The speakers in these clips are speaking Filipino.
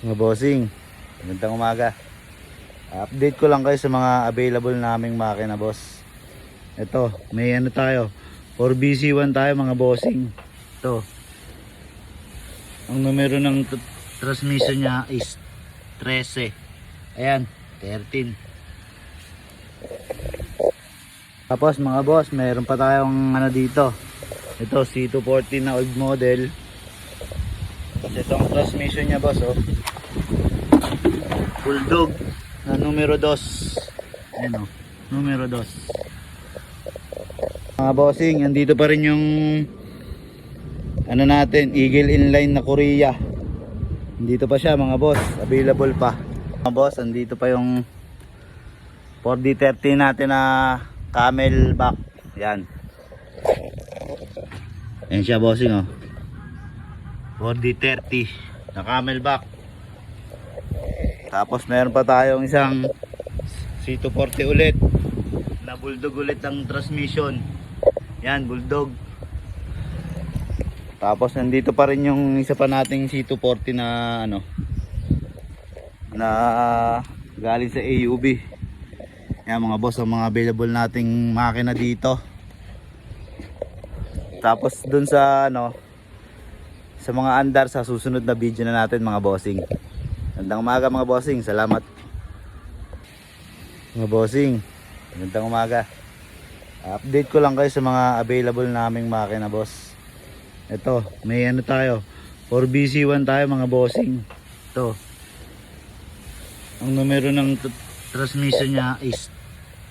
Mga bossing, magandang umaga. Update ko lang kayo sa mga available naming makina, boss. Ito, may ano tayo, 4BC1 tayo mga bossing. Ito, ang numero ng transmission niya is 13. Ayan, 13. Tapos mga boss, mayroon pa tayong ano dito. Ito, C240 na old model. Tapos itong transmission niya, boss, oh. Bulldog na numero 2. Ayan, oh, numero 2. Mga bossing, andito pa rin yung ano natin, Eagle inline na Korea. Andito pa siya mga boss, available pa. Mga boss, andito pa yung 4D30 natin na camelback. Yan. Ayan siya bossing, oh. 4D30 na camelback. Tapos meron pa tayong isang C240 ulit na bulldog ulit ang transmission. Yan, bulldog. Tapos nandito pa rin yung isa pa nating C240 na ano, na galing sa AUB. Yan mga boss, ang mga available nating makina dito. Tapos dun sa ano, sa mga andar sa susunod na video na natin mga bossing. Magandang umaga mga bossing, salamat. Mga bossing, magandang umaga. Update ko lang kayo sa mga available naming makina, boss. Ito, may ano tayo, 4BC1 tayo mga bossing. Ito, ang numero ng transmission niya is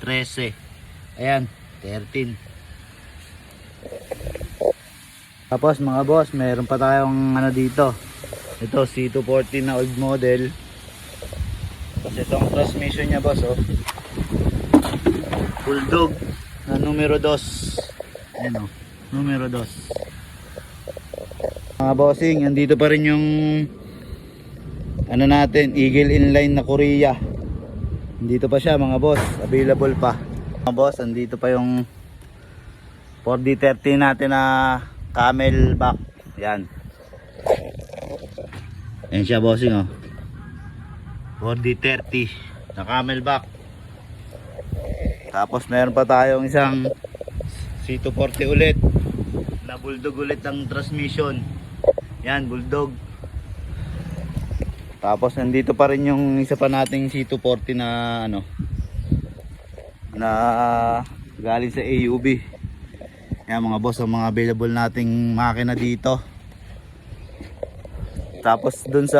13. Ayan, 13. Tapos mga boss, mayroon pa tayong ano dito. Ito, C240 na old model. Tapos itong transmission niya, boss, oh. Bulldog na numero 2. Ayan, oh, numero 2. Mga bossing, andito pa rin yung ano natin, Eagle inline na Korea. Andito pa siya mga boss, available pa. Mga boss, andito pa yung 4D30 natin na camelback. Yan. Ayan siya bossing, oh. 4D30 na camelback. Tapos meron pa tayong isang C240 ulit na bulldog ulit ang transmission. Yan, bulldog. Tapos nandito pa rin yung isa pa nating C240 na ano, na galing sa AUB. Yan mga boss, ang mga available nating makina dito. Tapos dun sa